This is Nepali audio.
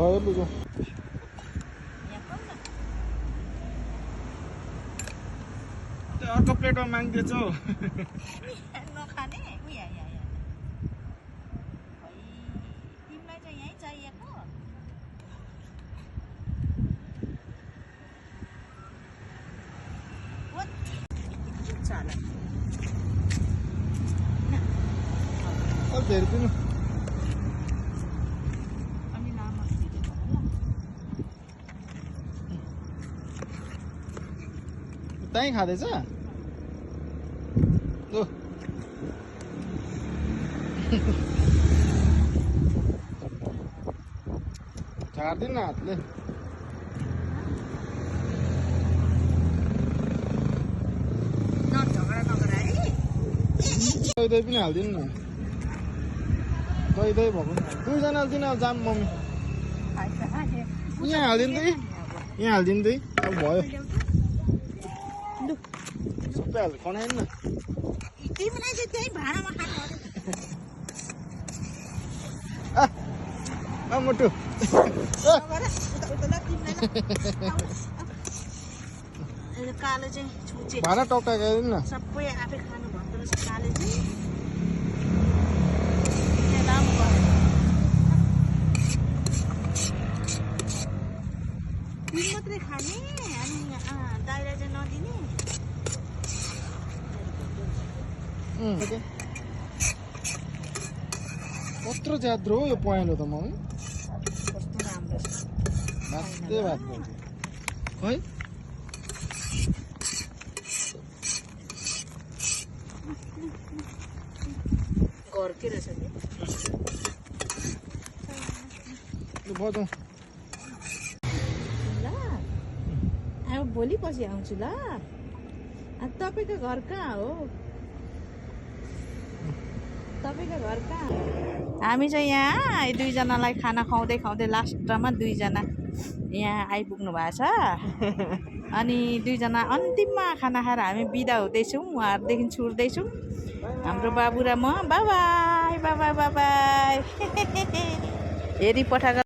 भयो लुजो अर्को प्लेटमा माग्दैछ हौ नखाने उया या या तिमीलाई चाहिँ यही चाहिएको धेरै पनि अनि लामो त्यहीँ खाँदैछ ओ झार्दिन हातले झगडा नगर है दही दही पनि हालिदिनु न दही दही भएको दुईजनाले दिनु अब जाम मम्मी यहाँ हालिदिनु दही यहाँ हालिदिनु दही अब भयो सबै हाल्नु खनाएन न तिमीलाई चाहिँ त्यही भाँडामा खानु मोटु कालो चाहिँ छुचे भाँडा टक्का गइदिनु न सबै आफै खानु भन्दो रहेछ काले चाहिँ त्यहाँ लामो भयो तिमी मात्रै खाने अनि दाइलाई चाहिँ नदिने कत्रो ज्याद्रो हो यो पहेँलो त मम्मी कस्तो राम्रो छ भातै भात पर्छ खै घरकै रहेछ लु बजाउँ ल अब भोलि पछि आउँछु ल तपाईँको घर कहाँ हो तपाईँको घर कहाँ हामी चाहिँ यहाँ दुईजनालाई खाना खुवाउँदै खुवाउँदै लास्टमा दुईजना यहाँ आइपुग्नु भएको छ अनि दुईजना अन्तिममा खाना खाएर हामी बिदा हुँदैछौँ उहाँहरूदेखि छुट्दैछौँ हाम्रो बाबु र म बाबाई बाबाई बाबाई हेरी पठाएको